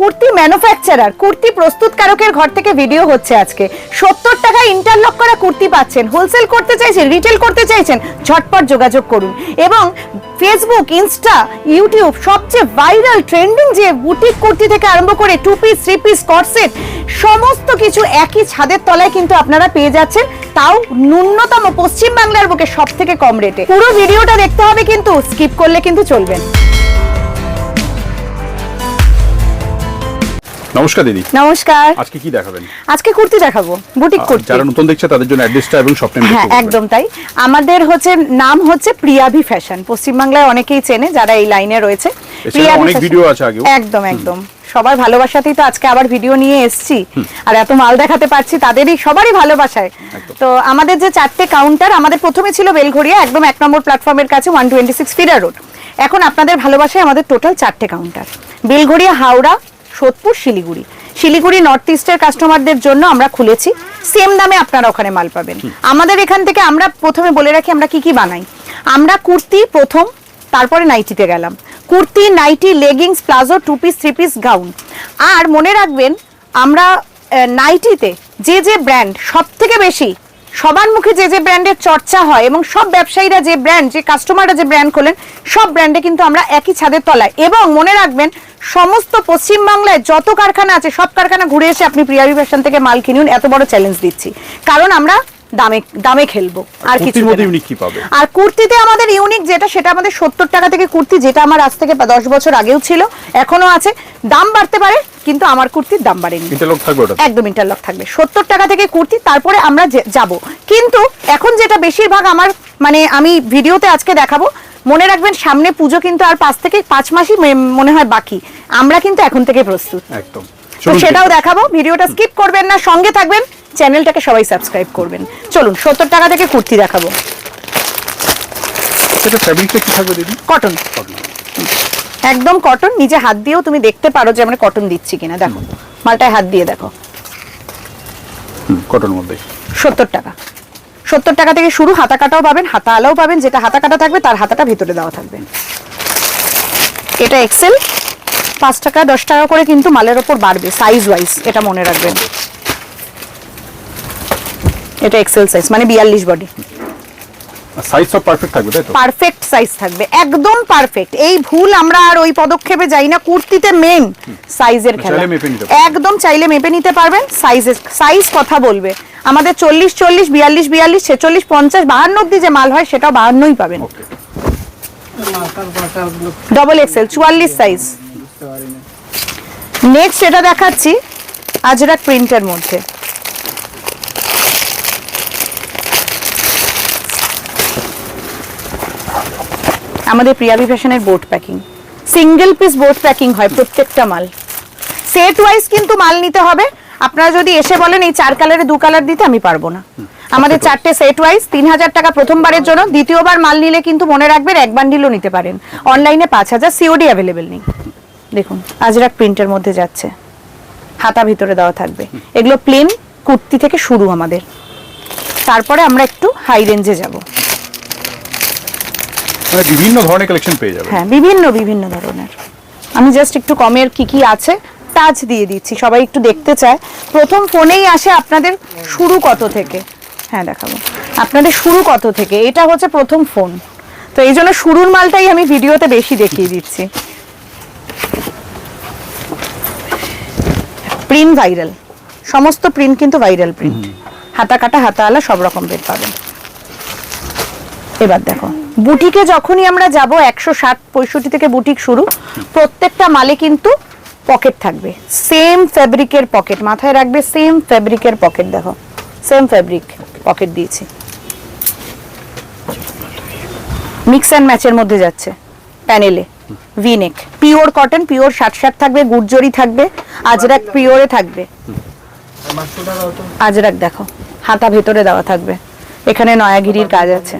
Kurti manufacturer kurti প্রস্তুতকারকের ঘর থেকে video হচ্ছে আজকে 70 টাকা ইন্টারলক করা কুর্তি পাচ্ছেন। হোলসেল করতে চাইছেন, রিটেল করতে চাইছেন, ঝটপট যোগাযোগ করুন। এবং ফেসবুক, ইনস্টা, ইউটিউব সবচেয়ে ভাইরাল ট্রেন্ডিং যে বুটিক কুর্তি থেকে আরম্ভ করে 2 পিস 3 পিস কটসেট সমস্ত কিছু একই ছাদের তলায় কিন্তু আপনারা পেয়ে যাচ্ছেন, তাও ন্যূনতম পশ্চিম বাংলার বুকে সবথেকে কম রেটে। পুরো ভিডিওটা দেখতে হবে, কিন্তু স্কিপ করলে কিন্তু চলবে না। নমস্কার দিদি। নমস্কার। আজকে কি দেখাবেন? আজকে কুর্তি দেখাবো, বুটিক কুর্তি। যারা নতুন দেখছে তাদের জন্য অ্যাড্রেসটা এবং শপ নেম। হ্যাঁ, একদম তাই। আমাদের নাম হচ্ছে প্রিয়াভি ফ্যাশন। পশ্চিমবাংলায় অনেকেই চেনে যারা এই লাইনে রয়েছে। অনেক ভিডিও আছে আগে। একদম সবার ভালোবাসাতেই তো আজকে আবার ভিডিও নিয়ে এসেছি, আর এত মাল দেখাতে পারছি তাদেরই সবারই ভালোবাসায়। তো আমাদের যে 4টে কাউন্টার, আমাদের প্রথমে ছিল বেলঘড়িয়া একদম 1 নম্বর প্ল্যাটফর্মের কাছে 126 ফিডা রোড। এখন আপনাদের ভালোবাসায় আমাদের টোটাল 4টে কাউন্টার, বেলঘড়িয়া, হাওড়া, সোদপুর, শিলিগুড়ি। শিলিগুড়ি নর্থ ইস্টের কাস্টমারদের জন্য আমরা খুলেছি, সেম দামে আপনারা ওখানে মাল পাবেন। আমাদের এখান থেকে আমরা প্রথমে বলে রাখি আমরা কি কি বানাই। আমরা কুর্তি প্রথম, তারপরে নাইটিতে গেলাম। Kurti, nighty, leggings, palazzo, 2 piece 3 piece gown. আর মনে রাখবেন আমরা নাইটিতে যে ব্র্যান্ড সব থেকে বেশি সবার মুখে যে ব্র্যান্ডের চর্চা হয়, এবং সব ব্যবসায়ীরা যে ব্র্যান্ড, যে কাস্টমাররা যে ব্র্যান্ড খোলেন, সব ব্র্যান্ডে কিন্তু আমরা একই ছাদের তলায়। এবং মনে রাখবেন সমস্ত পশ্চিমবাংলায় যত কারখানা আছে সব কারখানা ঘুরে এসে আপনি প্রিয়াভি ফ্যাশন থেকে মাল কিনুন, এত বড় চ্যালেঞ্জ দিচ্ছি। কারণ আমরা দামে খেলবো, আর কিছু না। আর কুর্তিতে আমাদের ইউনিক যেটা, সেটা আমাদের 70 টাকা থেকে কুর্তি, যেটা আমার আজ থেকে 10 বছর আগেও ছিল, এখনো আছে। দাম বাড়তে পারে, কিন্তু আমার কুর্তির দাম বাড়েনি। ইন্টারলক থাকবে, একদম ইন্টারলক থাকবে। 70 টাকা থেকে কুর্তি, তারপরে আমরা যাব। কিন্তু এখন যেটা বেশিরভাগ আমার আমি ভিডিওতে আজকে দেখাবো, মনে রাখবেন সামনে পুজো কিন্তু আর 5 থেকে 5 মাসই মনে হয় বাকি। আমরা কিন্তু এখন থেকে প্রস্তুত, একদম। তো সেটাও দেখাবো। ভিডিওটা স্কিপ করবেন না, সঙ্গে থাকবেন, চ্যানেলটাকে সবাই সাবস্ক্রাইব করবেন। চলুন 70 টাকা থেকে কুর্তি দেখাবো। এটা ফ্যাব্রিকটা কি থাকবে দিদি? কটন, একদম কটন। নিজে হাত দিয়েও তুমি দেখতে পারো যে আমরা কটন দিচ্ছি কিনা। দেখো মালটায় হাত দিয়ে দেখো, কটন মধ্যে 70 টাকা। 70 টাকা থেকে শুরু। হাতা কাটাও পাবেন, হাতা আলাও পাবেন। যেটা হাতা কাটা থাকবে তার হাতাটা ভিতরে দেওয়া থাকবে। এটা এক্সেল, 5 টাকা 10 টাকা করে কিন্তু মালের ওপর বাড়বে সাইজ ওয়াইজ, এটা মনে রাখবেন। এটা এক্সেল সাইজ, মানে 42 বডি। সাইজ সব পারফেক্ট থাকবে, তাই তো? পারফেক্ট সাইজ থাকবে, একদম পারফেক্ট। এই ভুল আমরা আর ওই পদক্ষেপে যাই না। কুর্তিতে মেন সাইজের খেলা। একদম চাইলে মেপে নিতে পারবেন। সাইজ কথা বলবে। আমাদের 40 40, 42 42, 46, 50, 52 অব্দি যে মাল হয় সেটাও 52ই পাবেন। Double XL 44 size. নেক্সট এটা দেখাচ্ছি আজরাক প্রিন্টের মধ্যে। আমাদের প্রিয়াভি ফ্যাশনের board packing, single piece board packing হয় প্রত্যেকটা মাল। সেট ওয়াইজ কিন্তু মাল নিতে হবে। আপনারা যদি এসে বলেন এই 4 কালারে 2 কালার দিতে, আমি পারবো না। আমাদের 4টে সেট ওয়াইজ 3000 টাকা প্রথমবারের জন্য। দ্বিতীয়বার মাল নিলে কিন্তু মনে রাখবেন 1 বান্ডিলও নিতে পারেন। অনলাইনে 5000, সিওডি অ্যাভেলেবেল নেই। দেখুন আজরাক প্রিন্টের মধ্যে যাচ্ছে, হাতা ভিতরে দেওয়া থাকবে। এগুলো প্লেন কুর্তি থেকে শুরু আমাদের, তারপরে আমরা একটু হাই রেঞ্জে যাব। বিভিন্ন ধরনের কালেকশন পেয়ে যাবেন। হ্যাঁ, বিভিন্ন ধরনের। আমি জাস্ট একটু কমের কি আছে টাচ দিয়ে দিচ্ছি, সবাই একটু দেখতে চায়। প্রথম ফোনেই আসে আপনাদের শুরু কত থেকে। হ্যাঁ দেখাবো আপনাদের শুরু কত থেকে। এটা হচ্ছে প্রথম ফোন, তো এই জন্য শুরুর মালটাই আমি ভিডিওতে বেশি দেখিয়ে দিচ্ছি। প্রিন্ট ভাইরাল, সমস্ত প্রিন্ট কিন্তু ভাইরাল প্রিন্ট। হাতা কাটা, হাতা আলা সব রকম বের পাবেন। এবার দেখো বুটিকে যখনই আমরা যাব, 160-65 থেকে বুটিক শুরু। প্রত্যেকটা মালে কিন্তু পকেট থাকবে, সেম ফেব্রিকের পকেট। মাথায় রাখবে সেম ফেব্রিকের পকেট। দেখো সেম ফেব্রিক পকেট দিয়েছি। মিক্স অ্যান্ড ম্যাচের মধ্যে যাচ্ছে। প্যানেলে V neck, pure cotton, pure 60 থাকবে, গুড়জরি থাকবে, আজরাক পিওরে থাকবে। আজরাক দেখো হাতা ভেতরে দেওয়া থাকবে। এখানে নয়াগিরির কাজ আছে।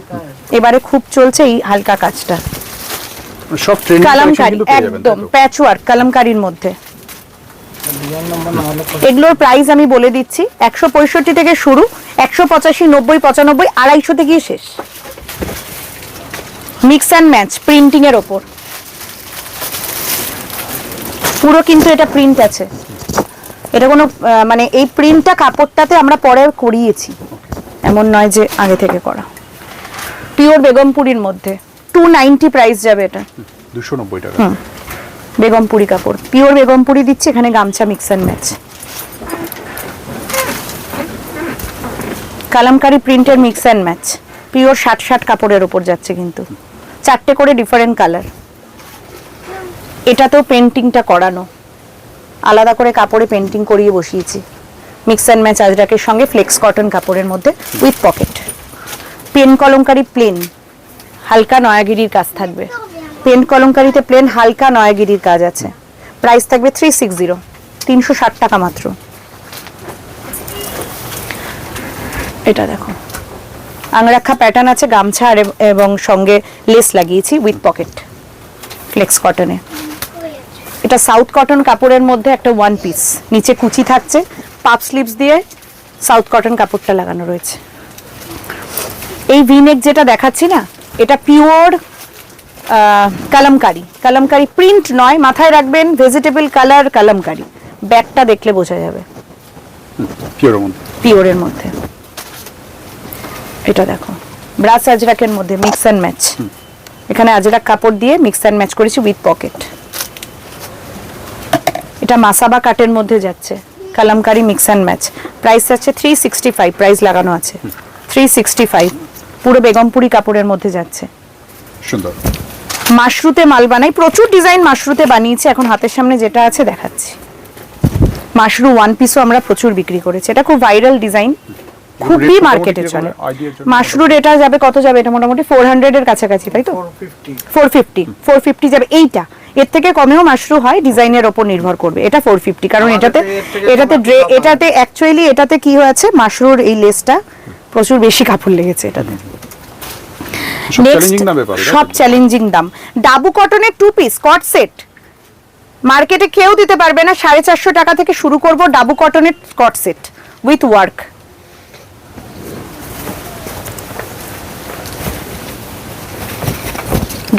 এবারে খুব চলছে এই হালকা কাজটা, সব ট্রেন্ডিং কালামকারী, একদম প্যাচওয়ার্ক কালামকারীর মধ্যে। এগুলোর প্রাইস আমি বলে দিচ্ছি, 165 থেকে শুরু, 185, 90, 95, 250 থেকে শেষ। মিক্স অ্যান্ড ম্যাচ প্রিন্টিং এর ওপর। পুরো কিন্তু এটা প্রিন্ট আছে, এটা কোনো মানে এই প্রিন্টটা কাপড়টাতে আমরা পরে করিয়েছি, এমন নয় যে আগে থেকে করা। পিওর বেগমপুরির মধ্যে 290 প্রাইস যাবে এটা, 290 টাকা। বেগমপুরি কাপড়, পিওর বেগমপুরি দিচ্ছে, এখানে গামছা মিক্স অ্যান্ড ম্যাচ। কালামকারী প্রিন্টের মিক্স অ্যান্ড ম্যাচ, পিওর 60 কাপড়ের ওপর যাচ্ছে, কিন্তু 4টে করে ডিফারেন্ট কালার। এটাতেও পেন্টিংটা করানো, আলাদা করে কাপড়ে পেন্টিং করিয়ে বসিয়েছি। মিক্স অ্যান্ড ম্যাচ আজরাকের সঙ্গে ফ্লেক্স কটন কাপড়ের মধ্যে with pocket. Pen kalamkari plain, হালকা নয়াগিরির কাজ থাকবে। পেন কলমকারীতে প্লেন হালকা নয়াগিরির কাজ আছে। প্রাইস থাকবে 360, 360 টাকা মাত্র। এটা দেখো আংরাক্ষা প্যাটার্ন আছে, গামছা আর এবং সঙ্গে লেস লাগিয়েছি উইথ পকেট, ফ্লেক্স কটনে। এটা সাউথ কটন কাপড়ের মধ্যে একটা ওয়ান পিস, নিচে কুচি থাকছে, পাপ স্লিভস দিয়ে সাউথ কটন কাপড়টা লাগানো রয়েছে। এই ভিনেক যেটা দেখাচ্ছি না, এটা পিওর কালামকারী, কালামকারী প্রিন্ট নয়, মাথায় রাখবেন ভেজিটেবল কালার কালামকারী। ব্যাগটা দেখলে বোঝা যাবে পিওরের মধ্যে। এটা দেখো ব্রাস আজরাকের মধ্যে মিক্স অ্যান্ড ম্যাচ, এখানে আজরাক কাপড় দিয়ে মিক্স অ্যান্ড ম্যাচ করেছি উইথ পকেট। এটা মাসাবা কাটের মধ্যে যাচ্ছে, Kalamkari mix and match. Price আছে 365, প্রাইস লাগানো আছে 365, পুরো বেগমপুরি কাপড়ের মধ্যে যাচ্ছে। সুন্দর। মাশরুতে মাল বানাই, প্রচুর ডিজাইন মাশরুতে বানিয়েছি, এখন হাতের সামনে যেটা আছে দেখাচ্ছি। মাশরু ওয়ান পিসও আমরা প্রচুর বিক্রি করেছি, এটা খুব ভাইরাল ডিজাইন, খুবই মার্কেটে চলে। মাশরুর এটা যাবে কত যাবে, এটা মোটামুটি 400 এর কাছাকাছি, তাই তো? 450 যাবে। এইটা এর থেকে কমেও মাশরু হয়, ডিজাইনের ওপর নির্ভর করবে। এটা 450, কারণ এটাতে অ্যাকচুয়ালি এটাতে কি হয়েছে, মাশরুর এই লেসটা প্রচুর বেশি কাপড় লেগেছে এটাতে। সব চ্যালেঞ্জিং দাম। ডাবু কটনের 2 পিস কট সেট মার্কেটে কেউ দিতে পারবে না, 450 টাকা থেকে শুরু করব ডাবু কটনের কট সেট উইথ ওয়ার্ক।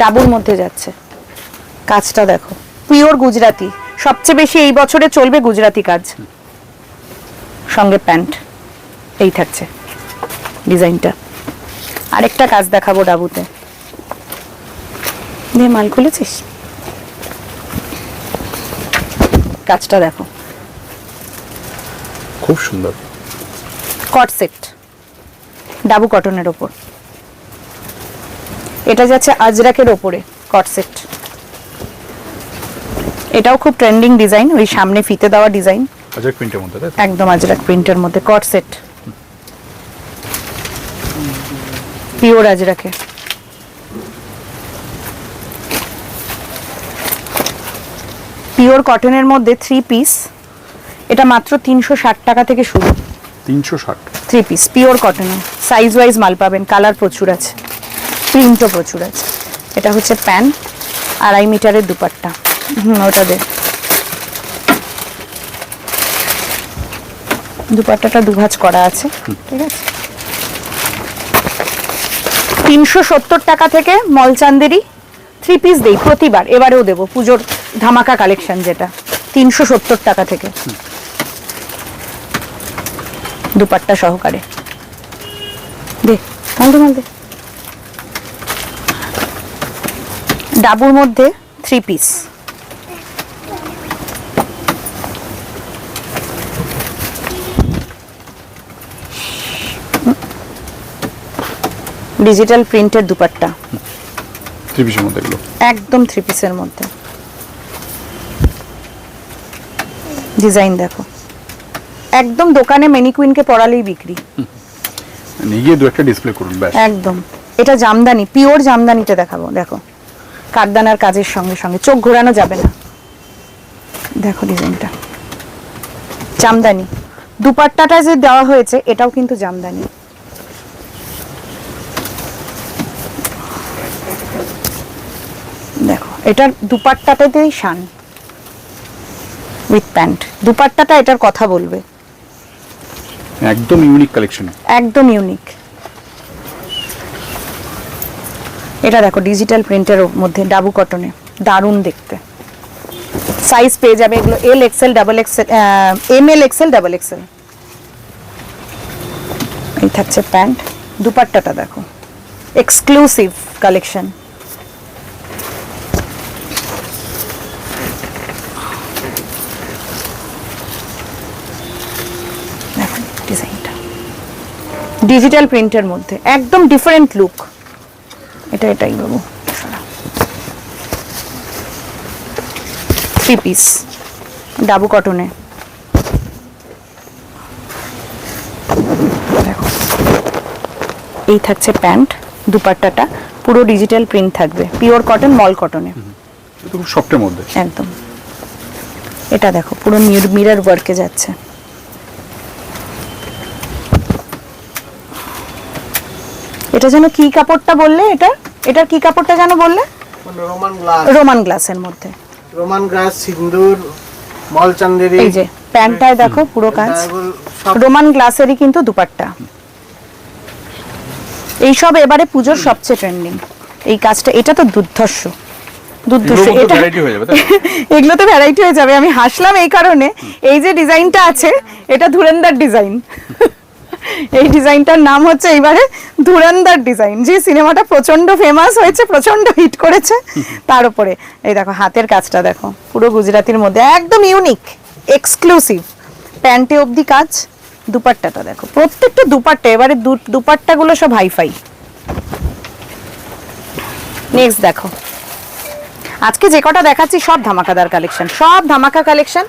ডাবুর মধ্যে যাচ্ছে, কাজটা দেখো পিওর গুজরাটি, সবচেয়ে বেশি এই বছরে চলবে গুজরাটি কাজ। সঙ্গে প্যান্ট, এই থাকছে ডিজাইনটা। আরেকটা কাজ দেখাবো ডাবুতে, দিয়ে মাল খুলেছিস, কাজটা দেখো খুব সুন্দর। কট সেট ডাবু কটনের ওপর, এটা যাচ্ছে আজরাকের ওপরে কট সেট। এটাও খুব ট্রেন্ডিং ডিজাইন, ওই সামনে ফিতে দেওয়া ডিজাইন, আজরাক প্রিন্টের মধ্যে, একদম আজরাক প্রিন্টের মধ্যে কট সেট, পিওর আজরাকে। পিওর কটনের মধ্যে 3 পিস, এটা মাত্র 360 টাকা থেকে শুরু। 360 3 পিস পিওর কটনে, সাইজ ওয়াইজ মাল পাবেন, কালার প্রচুর আছে, প্রিন্টও প্রচুর আছে। এটা হচ্ছে প্যান্ট, 2.5 মিটারের দুপাট্টা, ওটা দে। দুপাট্টাটা দুভাঁজ করা আছে, ঠিক আছে। 370 টাকা থেকে মলচান্দেরি 3 পিস দেই প্রতিবার, এবারেও দেবো, পুজোর ধামাকা কালেকশন যেটা 370 টাকা থেকে দুপাট্টা সহকারে। দে মাল দে। ডাবুর মধ্যে 3 পিস, ডিজিটাল প্রিন্টের দুপাট্টা, 3 পিসের মধ্যে এগুলো, একদম 3 পিসের মধ্যে। ডিজাইন দেখো, একদম দোকানে ম্যানিকুইনকে পরালেই বিক্রি। নিয়ে গিয়ে দু একটা ডিসপ্লে করুন ব্যাস। একদম। এটা জামদানি, পিওর জামদানিতে দেখাবো, দেখো কাঠদানার কাজের সঙ্গে সঙ্গে, চোখ ঘোরানো যাবে না। দেখো ডিজাইনটা জামদানি, দুপাট্টাটা যে দেওয়া হয়েছে এটাও কিন্তু জামদানি। দেখো এটার দুপাট্টাটাতেই শান উইথ প্যান্ট, দুপাট্টাটা এটার কথা বলবে, একদম ইউনিক কালেকশন, একদম ইউনিক। এটা দেখো ডিজিটাল প্রিন্টের মধ্যে ডাবু কটনে, দারুণ দেখতে। সাইজ পেয়ে যাবে এগুলো L XL double XL M L XL double XL. এই থাকছে প্যান্ট, দুপাট্টাটা দেখো এক্সক্লুসিভ কালেকশন। ডিজাইনটা ডিজিটাল প্রিন্টের মধ্যে একদম ডিফারেন্ট লুক। এটাই বাবু, 3 পিস ডাবু কটনে। দেখো এই থাকছে প্যান্ট, দুপাট্টাটা পুরো ডিজিটাল প্রিন্ট থাকবে, পিওর কটন মল কটনে, খুব সফটের মধ্যে একদম। এটা দেখো পুরো মিরর ওয়ার্কে যাচ্ছে। এটা যেন কি কাপড়টা বললে, এটার কি কাপড়টা যেন বললে? Roman glass. রোমান গ্লাসের মধ্যে, রোমান গ্লাস, সিন্দুর, মল চান্দেরি। এই যে প্যান্টটায় দেখো পুরো কাজ রোমান গ্লাসেরই, কিন্তু দুপাট্টা। এইসব এবারে পুজোর সবচেয়ে ট্রেন্ডিং এই কাজটা। এটা তো দুর্ধর্ষ এটা এগুলো তো ভ্যারাইটি হয়ে যাবে। আমি হাসলাম এই কারণে, এই যে ডিজাইনটা আছে এটা ধুরন্ধর ডিজাইন। এই ডিজাইনটার নাম হচ্ছে এইবারে ধুরন্ধর ডিজাইন, যে সিনেমাটা প্রচন্ড ফেমাস হয়েছে, প্রচন্ড হিট করেছে। তার উপরে এই দেখো হাতের কাজটা দেখো, পুরো গুজরাটির মধ্যে একদম ইউনিক এক্সক্লুসিভ। প্যান্টে অবধি কাজ, দুপাট্টাটা দেখো, প্রত্যেকটা দুপাট্টা এবারে দুপাট্টাগুলো সব হাইফাই। নেক্সট দেখো, আজকে যে কটা দেখাচ্ছি সব ধামাকাদার কালেকশন, সব ধামাকা কালেকশন।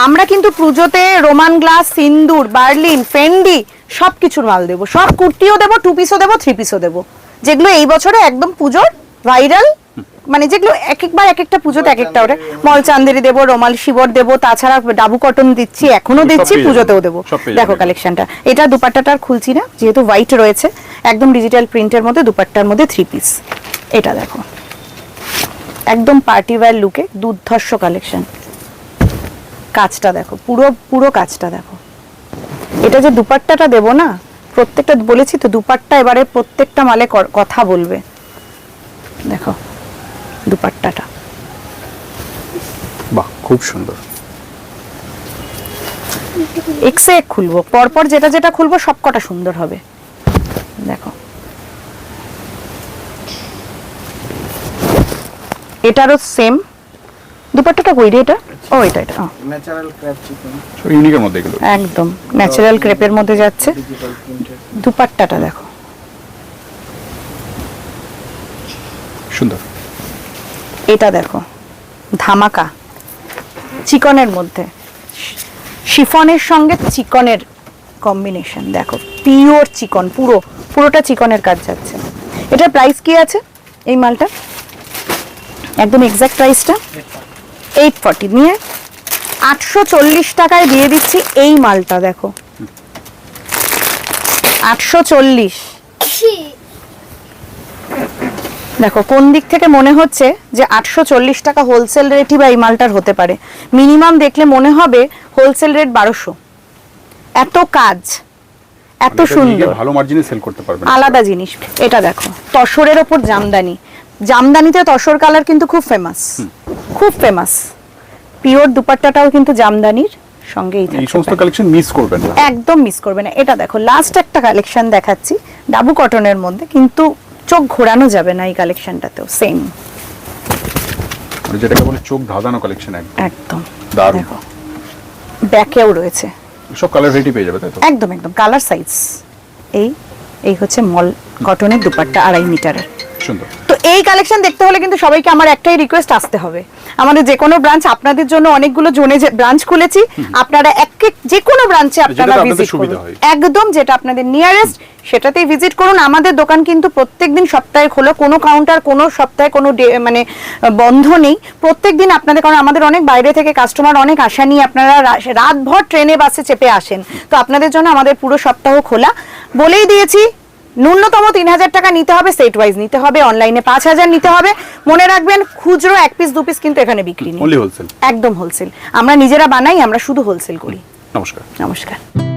আমরা কিন্তু পুজোতে রোমান গ্লাস, সিন্দুর, বার্লিন, ফেন্ডি সবকিছুর মাল দেবো। সব কুর্তিও দেবো, 2 পিসও দেবো, 3 পিসও দেবো, যেগুলো এই বছরে একদম পুজোর ভাইরাল, মানে যেগুলো এক একবার এক একটা পুজোতে এক একটা ওরে। মল চান্দেরি দেবো, রোমাল শিবর দেবো, তাছাড়া ডাবু কটন দিচ্ছি, এখনো দিচ্ছি, পুজোতেও দেবো। দেখো কালেকশনটা, এটা দুপাট্টাটার খুলছি না যেহেতু হোয়াইট রয়েছে, একদম ডিজিটাল প্রিন্টের মধ্যে দুপাট্টার মধ্যে 3 পিস। এটা দেখো একদম পার্টি ওয়্যার লুকে দুর্ধর্ষ কালেকশন। কাজটা দেখো, পুরো কাজটা দেখো। এটা যে দুপাট্টাটা দেবো না, প্রত্যেকটা বলেছি তো দুপাট্টা এবারে প্রত্যেকটা মালে কথা বলবে। দেখো দুপাট্টাটা, বাহ খুব সুন্দর। এক্সে এক খুলবো, পরপর যেটা খুলবো সব কটা সুন্দর হবে। দেখো এটারও সেম দুপাট্টাটা কই রে? এটা এটা ন্যাচারাল ক্র্যাপ চিকেন, ইউনিকের মধ্যে এগুলো একদম ন্যাচারাল ক্রেপের মধ্যে যাচ্ছে। ডিজিটাল প্রিন্টের দুপাট্টাটা দেখো সুন্দর। এটা দেখো ধামাকা চিকনের মধ্যে, শিফনের সঙ্গে চিকনের কম্বিনেশন। দেখো পিওর চিকন, পুরোটা চিকনের কাজ যাচ্ছে। এটার প্রাইস কি আছে এই মালটা? একদম এক্সাক্ট প্রাইসটা 840 নিয়ে 840 টাকায় দিয়ে দিচ্ছি এই মালটা। দেখো 840। দেখো কোন দিক থেকে মনে হচ্ছে যে 840 টাকা হোলসেল রেটই বা এই মালটার হতে পারে। মিনিমাম দেখলে মনে হবে হোলসেল রেট 1200। এত কাজ, এত সুন্দর, ভালো মার্জিনে সেল করতে পারবেন, আলাদা জিনিস। এটা দেখো তসরের ওপর জামদানি, জামদানিতে তসর কালার কিন্তু খুব ফেমাস, খুব ফেমাস। পিওর দুপাট্টাটাও কিন্তু জামদানির সঙ্গেই থাকে। এই সমস্ত কালেকশন মিস করবেন না, একদম মিস করবেন না। এটা দেখো লাস্ট একটা কালেকশন দেখাচ্ছি ডাবু কটনের মধ্যে, কিন্তু চোখ ঘোরানো যাবে না এই কালেকশনটাতেও সেম, যেটাকে বলে চোখ ধাঁধানো কালেকশন। একদম দারুণ। ব্যাকেও রয়েছে, সব কালার ভ্যারাইটি পেয়ে যাবে তাই তো? একদম কালার সাইজ। এই হচ্ছে মল কটনের দুপাট্টা 2.5 মিটারের। সুন্দর। তো এই কালেকশন দেখতে হলে কিন্তু সবাইকে আমার একটাই রিকোয়েস্ট, আসতে হবে আমাদের যে কোনো ব্রাঞ্চ। আপনাদের জন্য অনেকগুলো জোনে ব্রাঞ্চ খুলেছি, আপনারা যে কোনো ব্রাঞ্চে আপনারা ভিজিট করুন, একদম যেটা আপনাদের নিয়ারেস্ট সেটাতেই ভিজিট করুন। আমাদের দোকান কিন্তু প্রত্যেকদিন সপ্তাহে খোলা, কোনো কাউন্টার কোনো সপ্তাহে কোনো মানে বন্ধ নেই, প্রত্যেকদিন আপনাদের। কারণ আমাদের অনেক বাইরে থেকে কাস্টমার অনেক আশা নিয়ে আপনারা রাতভর ট্রেনে বাসে চেপে আসেন, তো আপনাদের জন্য আমাদের পুরো সপ্তাহ খোলা। বলেই দিয়েছি ন্যূনতম 3000 টাকা নিতে হবে, সেট ওয়াইজ নিতে হবে, অনলাইনে 5000 নিতে হবে। মনে রাখবেন খুচরো 1 পিস 2 পিস কিন্তু এখানে বিক্রি নেই, অনলি হোলসেল, একদম হোলসেল। আমরা নিজেরা বানাই, আমরা শুধু হোলসেল করি। নমস্কার। নমস্কার।